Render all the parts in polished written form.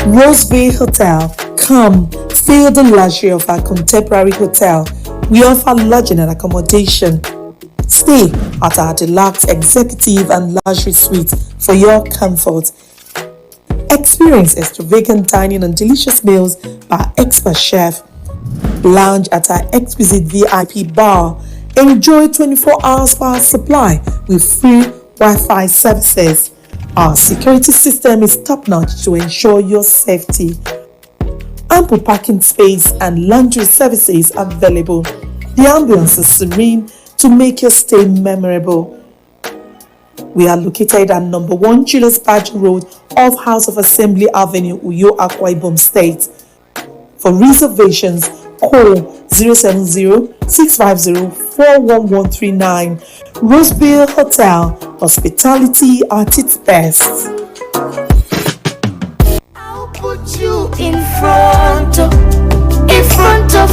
Rose Bay Hotel. Come, feel the luxury of our contemporary hotel. We offer lodging and accommodation. Stay at our deluxe executive and luxury suite for your comfort. Experience extravagant dining and delicious meals by our expert chef. Lounge at our exquisite VIP bar. Enjoy 24 hours power supply with free Wi-Fi services. Our security system is top-notch to ensure your safety. Ample parking space and laundry services available. The ambience is serene to make your stay memorable. We are located at number 1 Julius Badger Road off House of Assembly Avenue, Uyo, Akwa Ibom State. For reservations, call 070-650-41139. Roseville Hotel, hospitality at its best. I'll put you in front of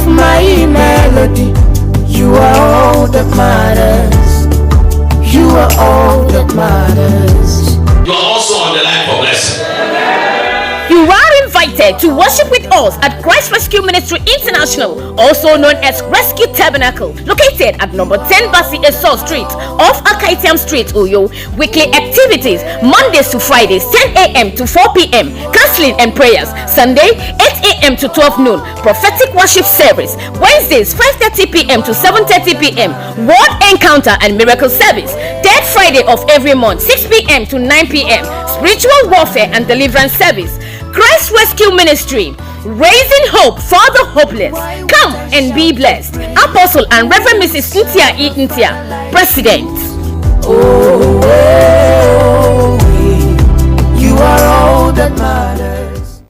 my melody. You are all that matters. You are all that matters. You are also on the line for blessing. You are invited to worship with us at Christ Rescue Ministry International, also known as Rescue Tabernacle, located at number 10 Basi Esau Street, off Akaitiam Street, Uyo. Weekly activities, Mondays to Fridays, 10 a.m. to 4 p.m. Counseling and prayers, Sunday, 8 a.m. to 12 noon. Prophetic worship service, Wednesdays, 5:30 p.m. to 7:30 p.m. Word encounter and miracle service, third Friday of every month, 6 p.m. to 9 p.m. Spiritual warfare and deliverance service. Christ Rescue Ministry, raising hope for the hopeless. Come and be blessed. Apostle and Reverend Mrs. Ntia E. Ntia, President. You are all that matters.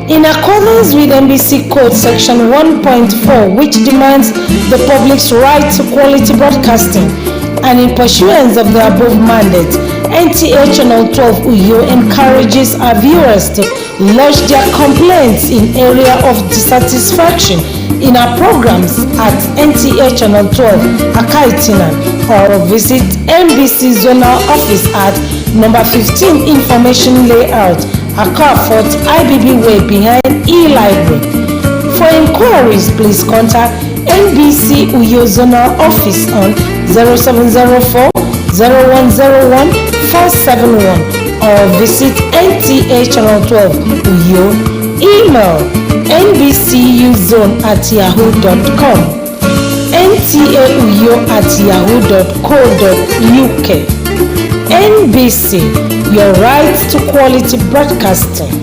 In accordance with NBC Code Section 1.4, which demands the public's right to quality broadcasting, and in pursuance of the above mandate, NTA Channel 12 Uyo encourages our viewers to lodge their complaints in area of dissatisfaction in our programs at NTA Channel 12 Akaitina, or visit NBC Zonal Office at number 15 Information Layout, Accra Fort, IBB Way behind E-Library. For inquiries, please contact NBC Uyo Zonal Office on 0704 0101 471 or visit NTA Channel 12 Uyo. Email nbcuzone@yahoo.com, ntauyo@yahoo.co.uk. NBC, your right to quality broadcasting.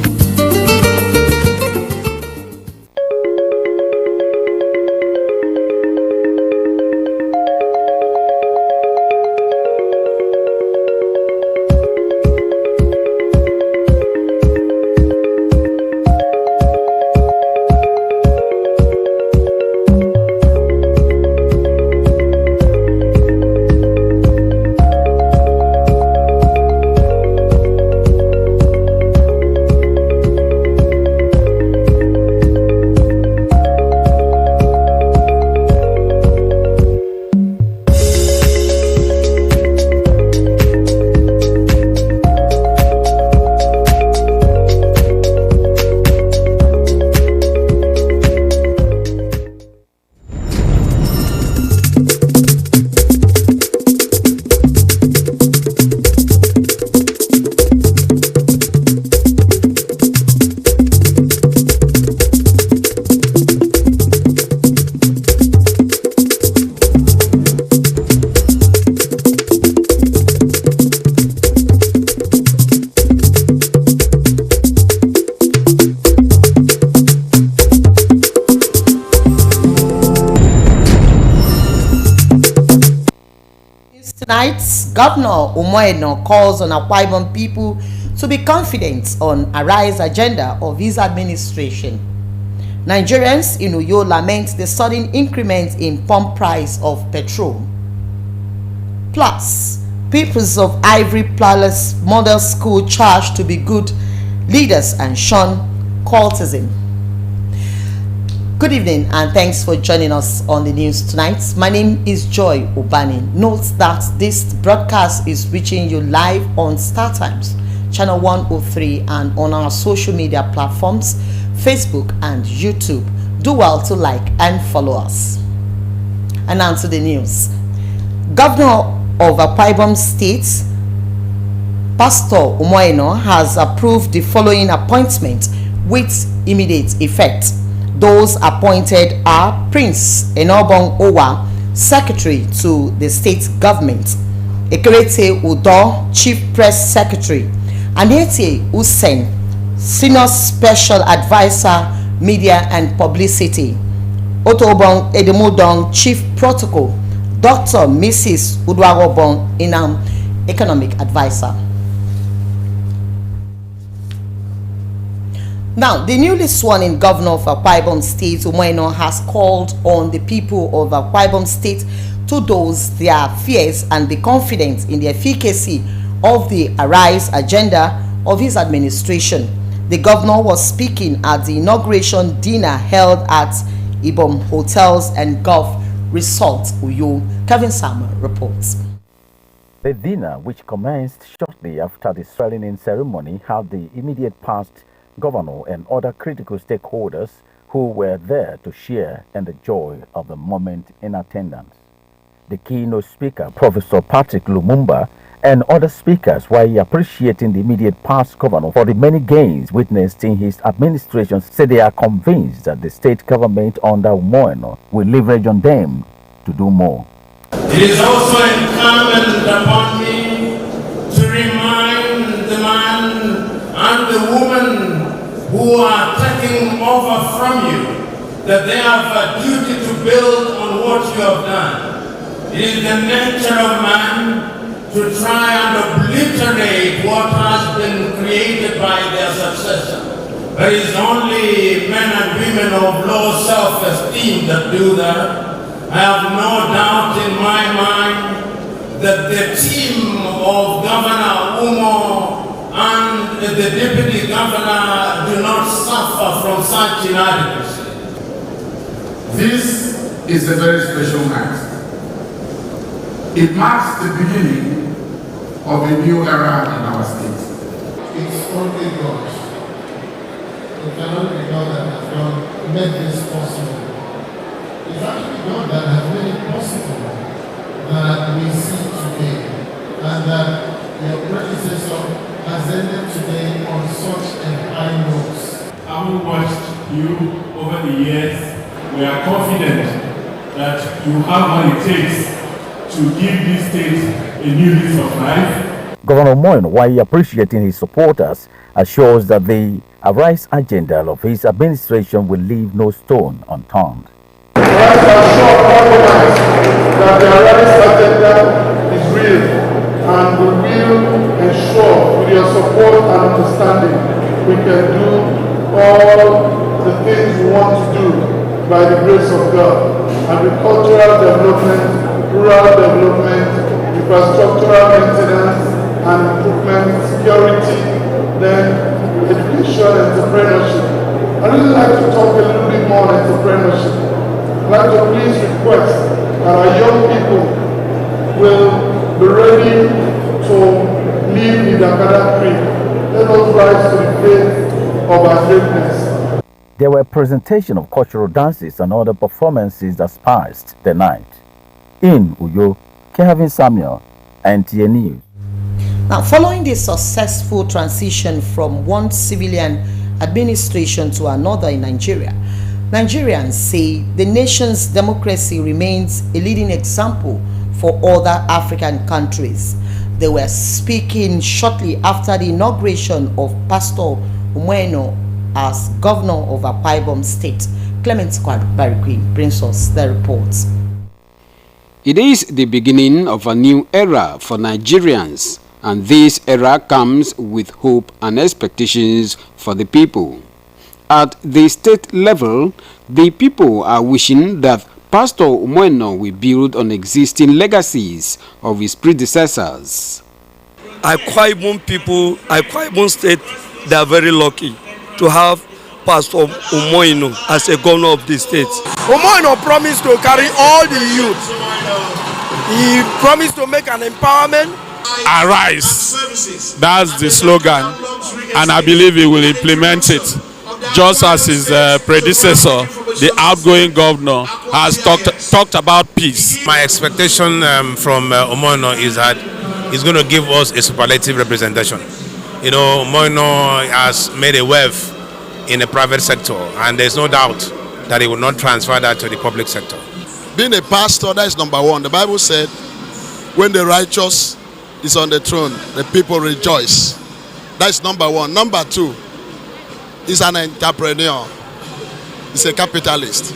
Governor Umoeno calls on Akwa Ibom people to be confident on Arise agenda of his administration. Nigerians in Uyo lament the sudden increment in pump price of petrol. Plus, pupils of Ivory Palace Model School charged to be good leaders and shun cultism. Good evening and thanks for joining us on the news tonight. My name is Joy Obani. Note that this broadcast is reaching you live on StarTimes Channel 103, and on our social media platforms, Facebook and YouTube. Do well to like and follow us. And on to the news. Governor of Akwa Ibom State, Pastor Umoeno, has approved the following appointment with immediate effect. Those appointed are Prince Enobong Owa, Secretary to the State Government; Ekerete Udo, Chief Press Secretary; Anete Hussein, Senior Special Advisor, Media and Publicity; Otobong Edemudong, Chief Protocol; Dr. Mrs. Udwarobong Inam, Economic Advisor. Now, the newly sworn-in governor of Akwa Ibom State, Umoeno, has called on the people of Akwa Ibom State to dose their fears and be confident in the efficacy of the Arise agenda of his administration. The governor was speaking at the inauguration dinner held at Ibom Hotels and Golf Resort, Uyo. Kevin Sama reports. The dinner, which commenced shortly after the swearing-in ceremony, had the immediate past governor and other critical stakeholders who were there to share in the joy of the moment in attendance. The keynote speaker, Professor Patrick Lumumba, and other speakers, while appreciating the immediate past governor for the many gains witnessed in his administration, said they are convinced that the state government under Umoeno will leverage on them to do more. It is also incumbent upon me to remind the man and the woman who are taking over from you that they have a duty to build on what you have done. It is the nature of man to try and obliterate what has been created by their successor. There is only men and women of low self-esteem that do that. I have no doubt in my mind that the team of Governor Umo and the Deputy Governor do not suffer from such inadequacy. This is a very special night. It marks the beginning of a new era in our state. It's only God. It cannot be God that has made this possible. It's actually God that has made it possible that we see today, and that your predecessor has ended today on such a high note. Having watched you over the years, we are confident that you have what it takes to give this state a new lease of life. Governor Umoeno, while appreciating his supporters, assures that the Arise agenda of his administration will leave no stone unturned. I assure everyone that the Arise agenda is real, and we will ensure, with your support and understanding, we can do all the things we want to do by the grace of God. Agricultural development, rural development, infrastructural maintenance and improvement, security, then education, entrepreneurship. I'd really like to talk a little bit more on entrepreneurship. I'd like to please request that our young people will be ready to live in the Akada Creek. Let us rise to the faith of our greatness. There were presentation of cultural dances and other performances that spiced the night. In Uyo, Kevin Samuel, NTA News. Now, following the successful transition from one civilian administration to another in Nigeria, Nigerians say the nation's democracy remains a leading example for other African countries. They were speaking shortly after the inauguration of Pastor Umoeno as governor of Akwa Ibom State. Clement Barikwi brings us the reports. It is the beginning of a new era for Nigerians, and this era comes with hope and expectations for the people. At the state level, the people are wishing that Pastor Umoeno will build on existing legacies of his predecessors. Akwa Ibom people, Akwa Ibom State, they are very lucky to have Pastor Umoeno as a governor of the state. Umoeno promised to carry all the youth. He promised to make an empowerment Arise. That's the slogan, and I believe he will implement it, just as his predecessor, the outgoing governor, has talked about peace. My expectation from Umoino is that he's going to give us a superlative representation. You know, Umoino has made a wealth in the private sector, and there's no doubt that he will not transfer that to the public sector. Being a pastor, that is number one. The Bible said, when the righteous is on the throne, the people rejoice. That's number one. Number two, he's an entrepreneur. He's a capitalist.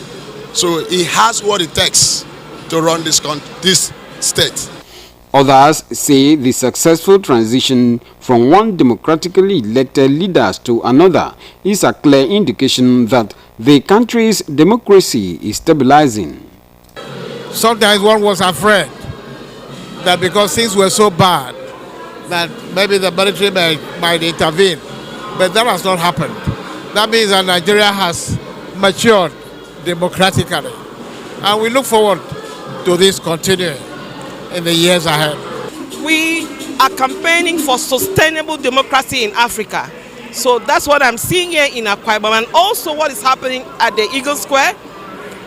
So he has what it takes to run this state. Others say the successful transition from one democratically elected leader to another is a clear indication that the country's democracy is stabilizing. Sometimes one was afraid that because things were so bad that maybe the military might intervene, but that has not happened. That means that Nigeria has matured democratically, and we look forward to this continuing in the years ahead. We are campaigning for sustainable democracy in Africa. So that's what I'm seeing here in Akwa Ibom, and also what is happening at the Eagle Square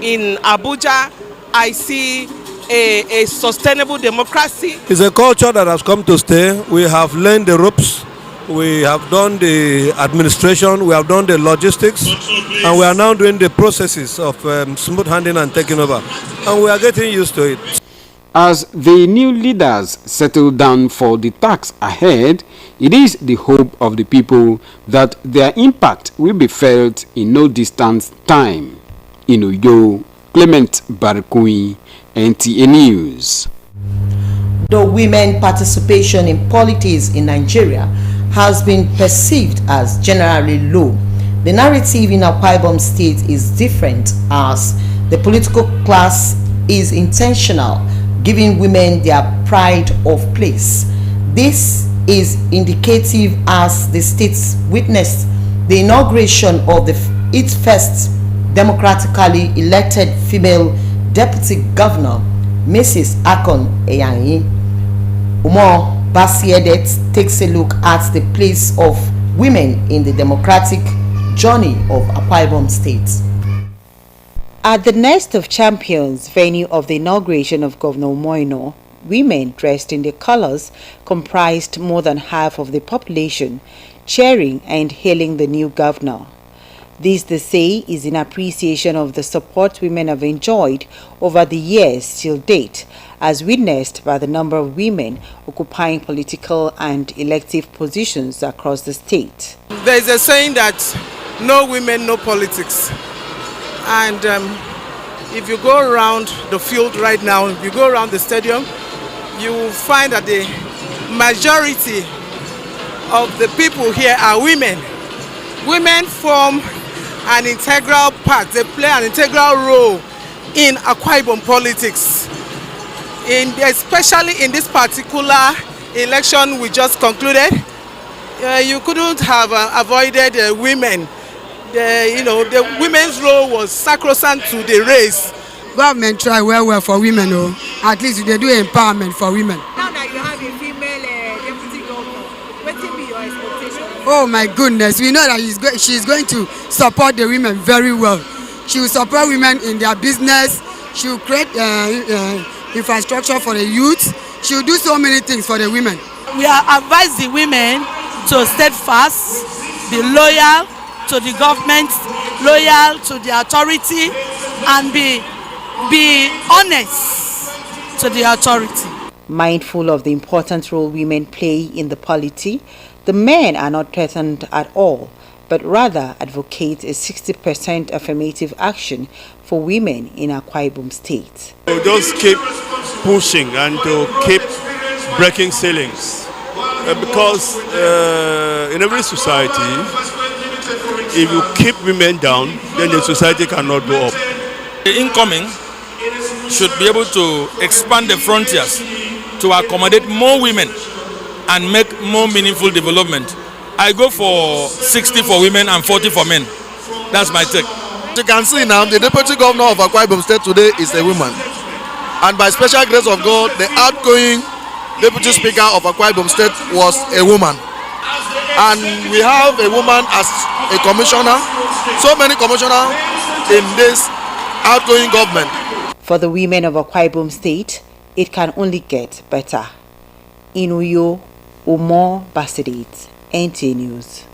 in Abuja. I see a sustainable democracy. It's a culture that has come to stay. We have learned the ropes. We have done the administration. We have done the logistics. And we are now doing the processes of smooth handling and taking over. And we are getting used to it. As the new leaders settle down for the task ahead, it is the hope of the people that their impact will be felt in no distant time. In Uyo, Clement Barikui, NTA News. The women participation in politics in Nigeria has been perceived as generally low. The narrative in Akwa Ibom State is different, as the political class is intentional, giving women their pride of place. This is indicative as the state witnessed the inauguration of its first democratically elected female deputy governor, Mrs. Akon Eyanyi. Umar Basiedet takes a look at the place of women in the democratic journey of Akwa Ibom State. At the Nest of Champions venue of the inauguration of Governor Umoino, women dressed in their colors comprised more than half of the population, cheering and hailing the new governor. This, they say, is in appreciation of the support women have enjoyed over the years till date, as witnessed by the number of women occupying political and elective positions across the state. There is a saying that no women, no politics. And if you go around the field right now, if you go around the stadium, you will find that the majority of the people here are women. Women form an integral part, they play an integral role in Akwa Ibom politics. Especially in this particular election we just concluded, you couldn't have avoided women. The women's role was sacrosanct to the race. Government try well for women, at least they do empowerment for women. Now that you have a female deputy governor, what will be your expectation? Oh my goodness, we know that she's going to support the women very well. She will support women in their business. She will create infrastructure for the youth. She will do so many things for the women. We are advising the women to steadfast, be loyal to the government, loyal to the authority, and be honest to the authority. Mindful of the important role women play in the polity, the men are not threatened at all, but rather advocate a 60% affirmative action for women in Akwa Ibom State. We'll just keep pushing and to keep breaking ceilings, because in every society, if you keep women down, then the society cannot go up. The incoming should be able to expand the frontiers to accommodate more women and make more meaningful development. I go for 60 for women and 40 for men. That's my take. You can see now, the deputy governor of Akwa Ibom State today is a woman. And by special grace of God, the outgoing Deputy Speaker of Akwa Ibom State was a woman. And we have a woman as a commissioner. So many commissioners in this outgoing government. For the women of Akwa Ibom State, it can only get better. In Uyo, Umar Basirit, NTA News.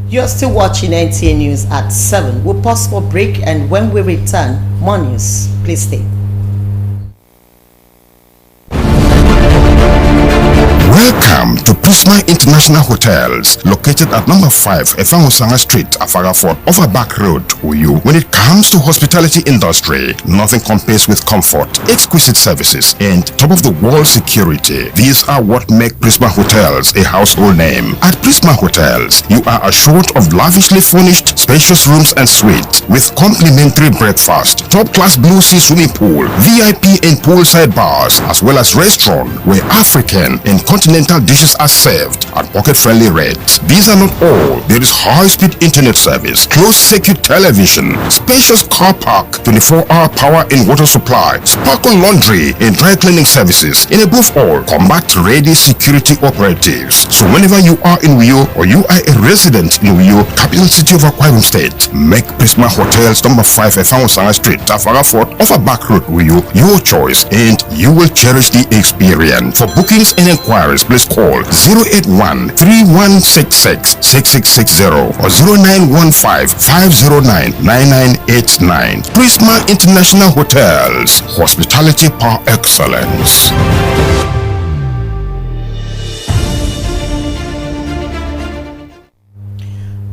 You're still watching NTA News at 7. We'll pause for break, and when we return, more news. Please stay. Welcome to Prisma International Hotels, located at number 5 Efangosanga Street, Afarafort, Overback Road, Uyu. When it comes to hospitality industry, nothing compares with comfort, exquisite services, and top-of-the-world security. These are what make Prisma Hotels a household name. At Prisma Hotels, you are assured of lavishly furnished, spacious rooms and suites with complimentary breakfast, top-class blue sea swimming pool, VIP and poolside bars, as well as restaurant where African and continental dishes are served at pocket-friendly rates. These are not all. There is high-speed internet service, closed-circuit television, spacious car park, 24-hour power and water supply, sparkle laundry and dry cleaning services, and above all, combat-ready security operatives. So whenever you are in Uyo or you are a resident in Uyo, capital city of Akwa Ibom State, make Prisma Hotels number 5 Efangosanga Street, Afarafort, Overback Road, Uyo your choice, and you will cherish the experience. For bookings and inquiries, please call 081-3166-6660 or 0915-509-9989. Prisma International Hotels, hospitality par excellence.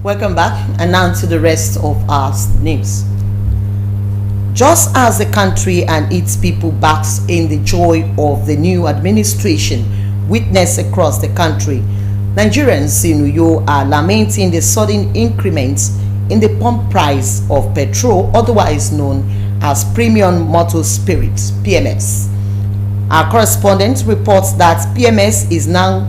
Welcome back, and now to the rest of our news. Just as the country and its people basks in the joy of the new administration witnessed across the country, Nigerians in Uyo are lamenting the sudden increments in the pump price of petrol, otherwise known as Premium Motor Spirits, PMS. Our correspondent reports that PMS is now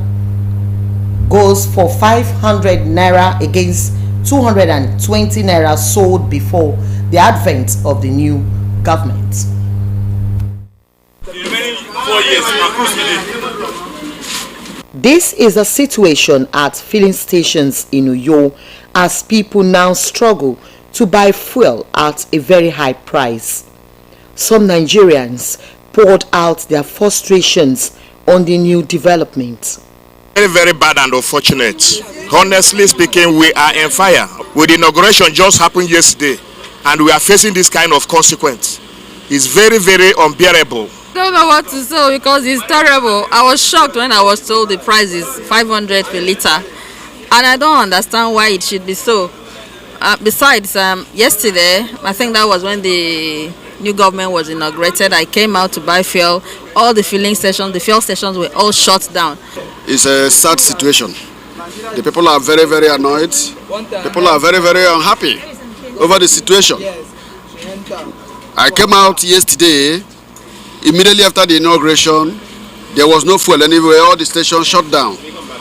goes for 500 naira against 220 naira sold before the advent of the new government. This is a situation at filling stations in Uyo as people now struggle to buy fuel at a very high price. Some Nigerians poured out their frustrations on the new development. Very, very bad and unfortunate. Honestly speaking, we are in fire. With the inauguration just happened yesterday, and we are facing this kind of consequence. It's very, very unbearable. I don't know what to say because it's terrible. I was shocked when I was told the price is 500 per liter, and I don't understand why it should be so. Besides, yesterday, I think that was when the new government was inaugurated. I came out to buy fuel. All the filling stations, the fuel stations were all shut down. It's a sad situation. The people are very, very annoyed. People are very, very unhappy over the situation. I came out yesterday. Immediately after the inauguration, there was no fuel anywhere. All the stations shut down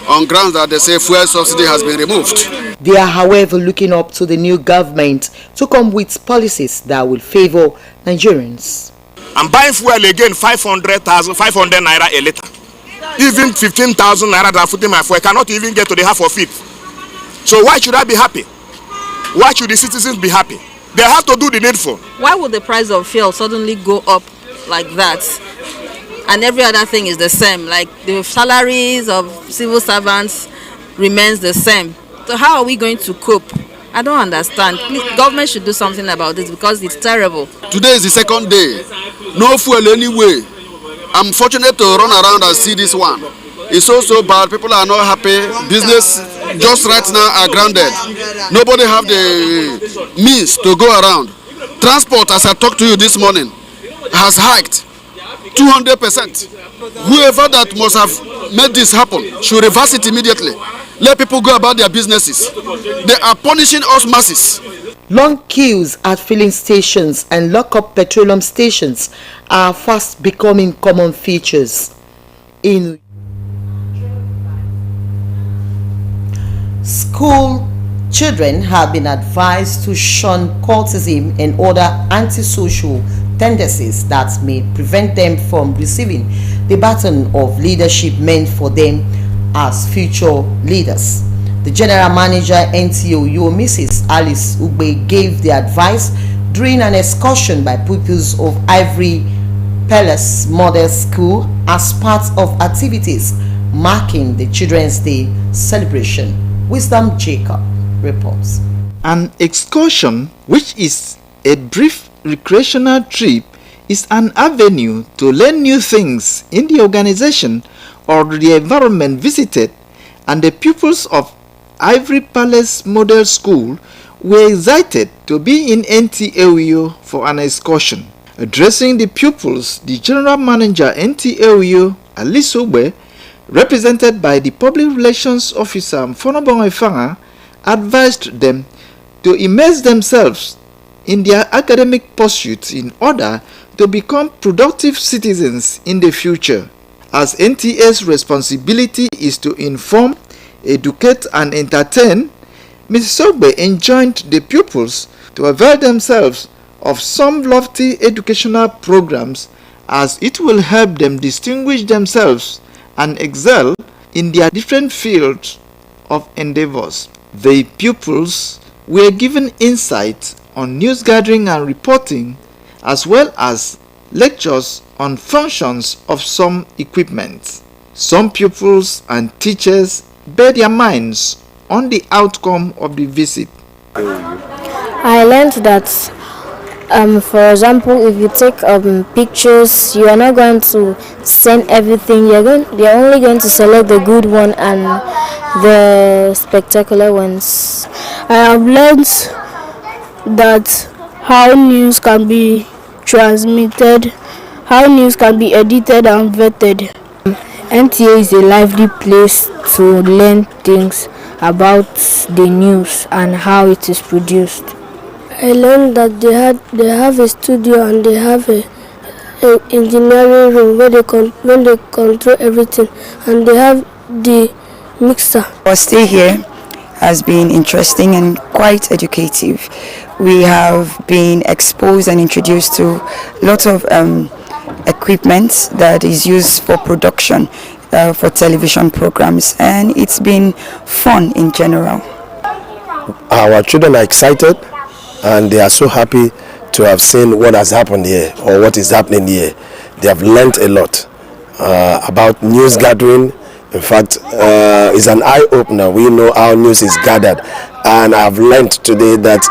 on grounds that they say fuel subsidy has been removed. They are, however, looking up to the new government to come with policies that will favor Nigerians. I'm buying fuel again, 500 naira a liter. Even 15,000 naira that I'm putting my fuel, I cannot even get to the half of it. So why should I be happy? Why should the citizens be happy? They have to do the needful. Why would the price of fuel suddenly go up like that? And every other thing is the same. Like the salaries of civil servants remains the same. So how are we going to cope? I don't understand. Please, government should do something about this because it's terrible. Today is the second day. No fuel anyway. I'm fortunate to run around and see this one. It's so bad. People are not happy. Business just right now are grounded. Nobody have the means to go around. Transport, as I talked to you this morning, has hiked 200%. Whoever that must have made this happen should reverse it immediately. Let people go about their businesses. They are punishing us masses. Long queues at filling stations and lock-up petroleum stations are fast becoming common features. In school, children have been advised to shun cultism and other antisocial tendencies that may prevent them from receiving the baton of leadership meant for them as future leaders. The General Manager NTOU, Mrs. Alice Ugbe, gave the advice during an excursion by pupils of Ivory Palace Model School as part of activities marking the Children's Day celebration. Wisdom Jacob reports. An excursion, which is a brief recreational trip, is an avenue to learn new things in the organization or the environment visited, and the pupils of Ivory Palace Model School were excited to be in NTOU for an excursion. Addressing the pupils, the General Manager NTOU, Alice Ugbe, represented by the Public Relations Officer Mfonobong Efanga, advised them to immerse themselves in their academic pursuits in order to become productive citizens in the future. As NTA's responsibility is to inform, educate and entertain, Mrs. Ugbe enjoined the pupils to avail themselves of some lofty educational programs, as it will help them distinguish themselves and excel in their different fields of endeavors. The pupils were given insight on news gathering and reporting, as well as lectures on functions of some equipment. Some pupils and teachers bear their minds on the outcome of the visit. I learned that, for example, if you take pictures, you are not going to send everything. You're only going to select the good one and the spectacular ones. I have learned that how news can be transmitted, how news can be edited and vetted. NTA is a lively place to learn things about the news and how it is produced. I learned that they have a studio and they have a engineering room where they control everything, and they have the mixer. Our stay here has been interesting and quite educative. We have been exposed and introduced to lots of equipment that is used for production for television programs, and it's been fun in general. Our children are excited and they are so happy to have seen what has happened here or what is happening here. They have learnt a lot about news gathering. In fact, it's an eye-opener. We know how news is gathered, and I've learnt today that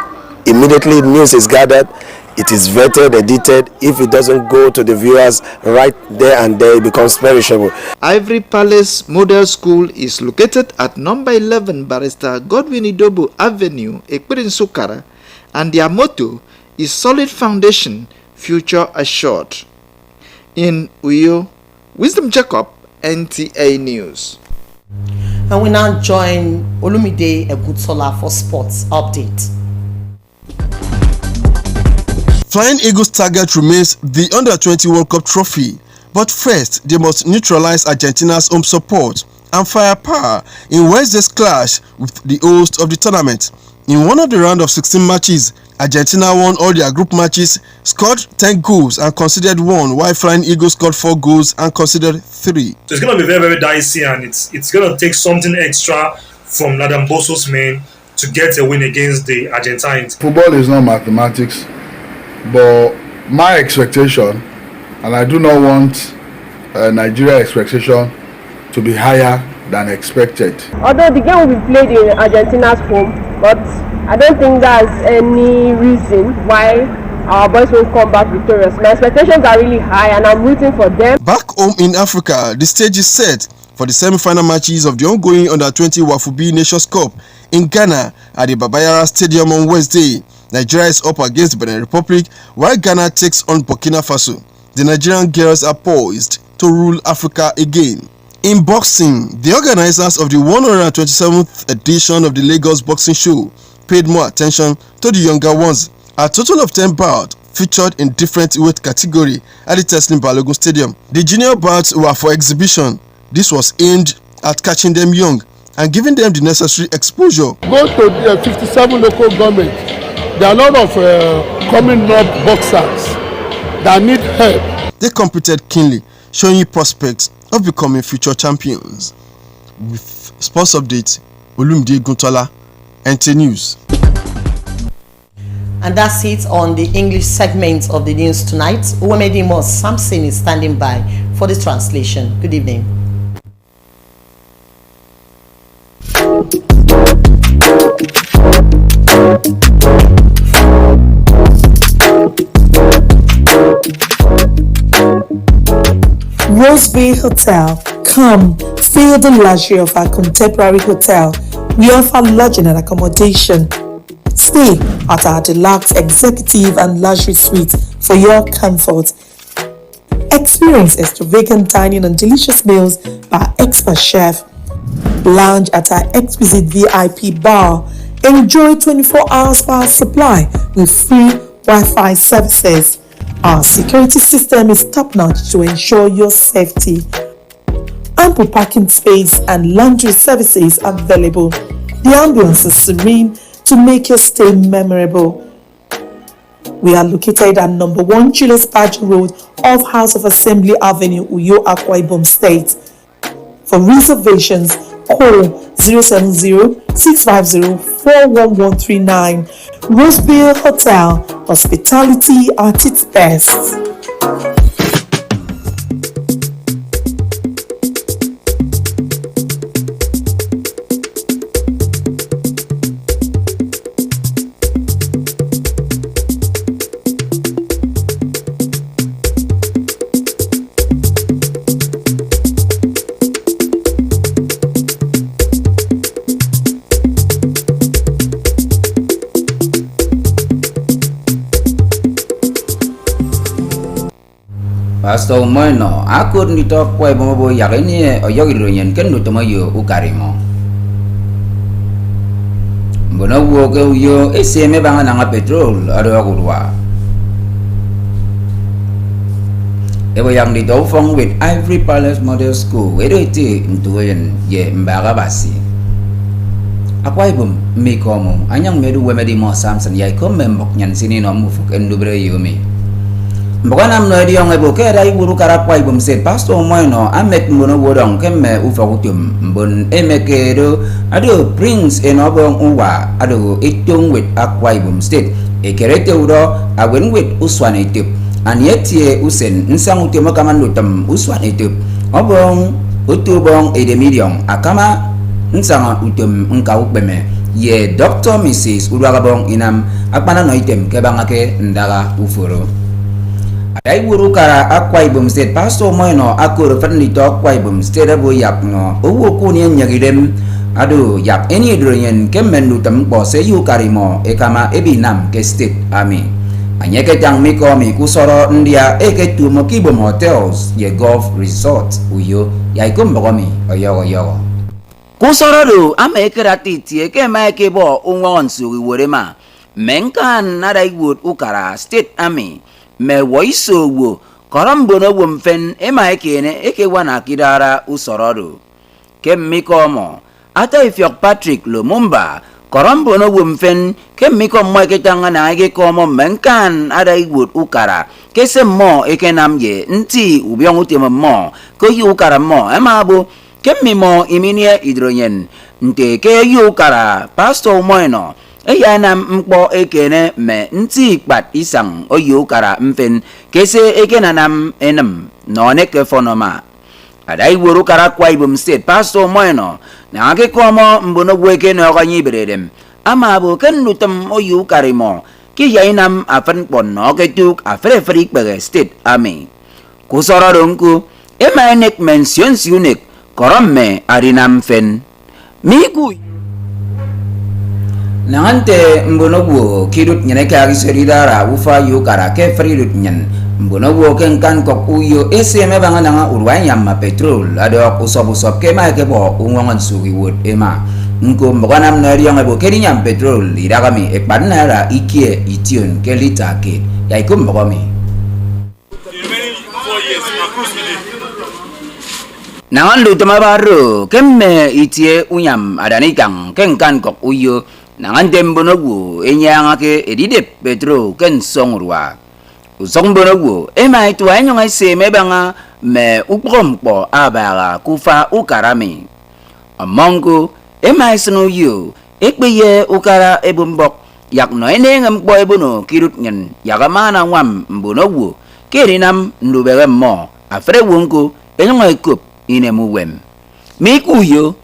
immediately news is gathered, it is vetted, edited. If it doesn't go to the viewers right there and there, it becomes perishable. Ivory Palace Model School is located at number 11 Barrister Godwin Idobu Avenue, Ekpirin Sukara, and their motto is Solid Foundation, Future Assured. In Uyo, Wisdom Jacob, NTA News. And we now join Olumide Egutola for sports update. Flying Eagles' target remains the Under-20 World Cup trophy, but first they must neutralize Argentina's home support and firepower in Wednesday's clash with the host of the tournament. In one of the round of 16 matches, Argentina won all their group matches, scored 10 goals and conceded 1, while Flying Eagles scored 4 goals and conceded 3. So it's going to be very, very dicey, and it's going to take something extra from Ladamboso's men to get a win against the Argentines. Football is not mathematics, but my expectation, and I do not want Nigeria expectation to be higher than expected. Although the game will be played in Argentina's home, but I don't think there's any reason why our boys won't come back victorious. My expectations are really high and I'm rooting for them. Back home in Africa, the stage is set for the semi-final matches of the ongoing Under-20 Wafubi Nations Cup in Ghana at the Baba Yara Stadium on Wednesday. Nigeria is up against the Benin Republic while Ghana takes on Burkina Faso. The Nigerian girls are poised to rule Africa again. In boxing, the organizers of the 127th edition of the Lagos Boxing Show paid more attention to the younger ones. A total of 10 bouts featured in different weight category at the Teslim Balogun Stadium. The junior bouts were for exhibition. This was aimed at catching them young and giving them the necessary exposure. Go to the 57 local government. There are a lot of coming up boxers that need help. They competed keenly showing prospects of becoming future champions. With sports update, Olumide Guntola, NT News. And that's it on the English segment of the news tonight. Uwemedimo Samson is standing by for the translation. Good evening. Rose Bay Hotel. Come, feel the luxury of our contemporary hotel. We offer lodging and accommodation. Stay at our deluxe executive and luxury suite for your comfort. Experience extravagant dining and delicious meals by expert chef. Lounge at our exquisite VIP bar. Enjoy 24 hours power supply with free Wi-Fi services. Our security system is top-notch to ensure your safety. Ample parking space and laundry services available. The ambience is serene to make your stay memorable. We are located at number 1 Julius Badger Road off House of Assembly Avenue, Uyo, Akwa Ibom State. For reservations, call 070-650-41139. Roseville Hotel, hospitality at its best. Pastor Moino, aku nito kue bobo yakini oyogi ronyen ken nutomayo ukarimo. Mbono wo ke uyo eseme banga nanga petrol ado akurwa. Ebo yang di Dofong with Ivory Palace Model School, edo iti ntuyen ye mbaga basi. Akwa ibum mikomo anyang medu wemedi mo Samson yai ko membok nyan sini no mufuk endubre yomi. Mbokana mno edi yong ebo kera iburu karapwa ibum set Pastor Moino amet mbono wodong kemme ufa kutum mbon emekedo ado Prince enobong uwa ado itung with Akwa Ibom State ekerete udo awen with uswan etip anietie usen nsang utimo kaman lutem uswan etip obong utubong edemilion akama nsang utum nka ukbeme ye Dr. Mrs. Uruagabong inam akpana no item kebangake ndaga ufuro. Adai buru kara Akwa Ibom State Pastor Moino aku referenli to Akwa Ibom State abo yap no uwo kunien nyagidem adu yap eni droyen kemendu tempo seyu karimo ekama ebinam ke state ami anyeke jang miko mi kusoro ndia eketu mokibom hotels ye golf resort uyo yaikum bokomi oyogo kusoro do ame kerati tie kema kebo unwon suri worema menkan nadai wood ukara state ami me woiso wo korambono womfen ema ekene ekewana kidara usorodo kemiko mo ata ifiok Patrick Lumumba korambono womfen kemiko mo eketanga na ekekomo menkan ada iwut ukara kese mo ekenam ye nti ubiong utimo mo ko yu ukara mo emabo kemimo iminie hidrogen nte ke yu ukara Pastor Moino eyanam mkpo ekene me nti kpat isang oyu kara mfen kese ekenanam enam none ke fonoma adai wuru kara Akwa Ibom State Pastor Moino na ake komo mbono weke no kanyi beredem ama bo ken lutem oyu karimo ki yainam afan pon no ke tuk afre frik bege state ami kusora dongku emanek mentions unique koromme arinam fen miku nangante mbono wo kidut nyene ka giseridara ufa yu kara ke fridut nyen mbono wo ken kan kok uyo eseme banga nanga urwan yamma petrol ado usob ke ma ke bo unwangan sugi wot ema nko mbokana mnari yang ebo keri nyam petrol irakami ekpanara ikie ition ke lita ke yaikum mbokami nangandu tamabaru kemme itie unyam adanikang ken kan kok uyo nangan tembonogu enyanga ke edidep petro ken songrua usong bonowo emai tu anyong ai se mebanga me uprompo abara kufa ukarami amongo emai sno yo ekpeye ukara ebumbok yak no enengam boy bono kirut nyen yagamana ngam mbonowo kerinam ndubere mo afre wongo enyong ai kup inemuwem mikuyo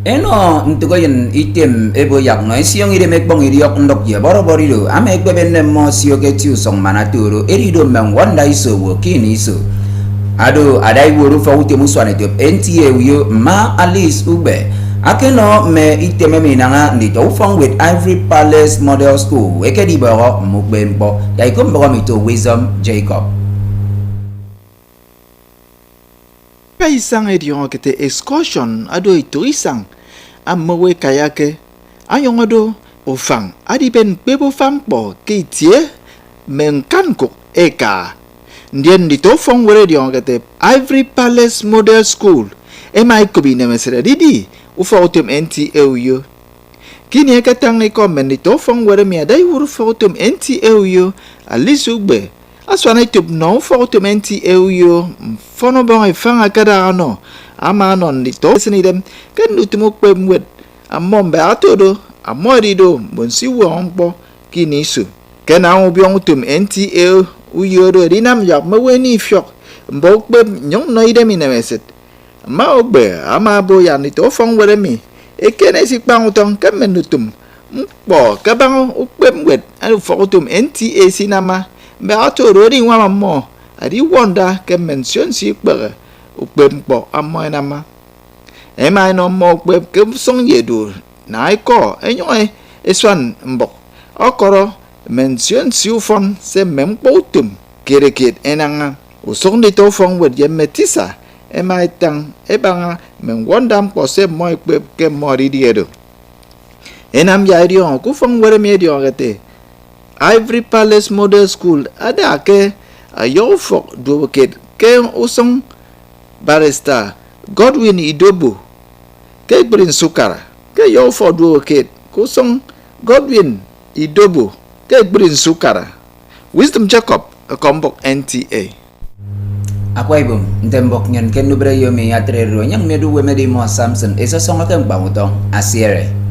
eno ntukoyen item ebo yak no siong ire mekbong iriok ndok ye boroborido ame ekbebenne mo sioke tiu song manaturo erido mengwanda iso wo kini iso ado adai woru fa utemu swane top NTA uyo ma Alice ube akeno me iteme minanga ndito ufong with Ivory Palace Model School ekedi boro mukbembo yaikom boro mito Wisdom Jacob Paisang ediong kete excursion ado ituisang amawe kayake ayong ado ofang adiben bebo fampo kitie menkankuk eka ndien dito fong were diong kete Ivory Palace Model School emai kobi nemesere didi ufa utum NTAU kini ekatang ikomen dito fong were mi adai wuru fa utum NTAU alisugbe aswana itub no fa utum NTAU fono bong ifanga kada ano ama non dito senidem kan utumuk pemwet amom be atodo amorido bonsi wongpo kini su kena ubiong utum NTA uyodo dinam yak maweni fyok mbok be nyong noide minemeset ma ogbe ama bo yan dito fong weremi ekene sikpang utong kamenutum mpo kabang ukpemwet anu fokutum NTA sinama be atodo ri wama mo adi wonda kemension sikbere ukpempo amoy nama emai no mo ukpem kem song yedu na iko enyoy eswan mbok okoro mention siufon se mempotum kereket enanga usong dito fong wet yemetisa emai tang ebanga menwondam ko se moy ukpem ke mori diedo enam yaidion ku fong were medio gate Ivory Palace Model School ada ke ayo fok duoket ke usong barista Godwin Idobo ke brin sukara ke yo fok duoket kusong Godwin Idobo ke brin sukara Wisdom Jacob kombok NTA Akwa ibum ntembok nyen kenu bre yo me atrero nyang medu we medi mo Samson eso songa kembang utong asiere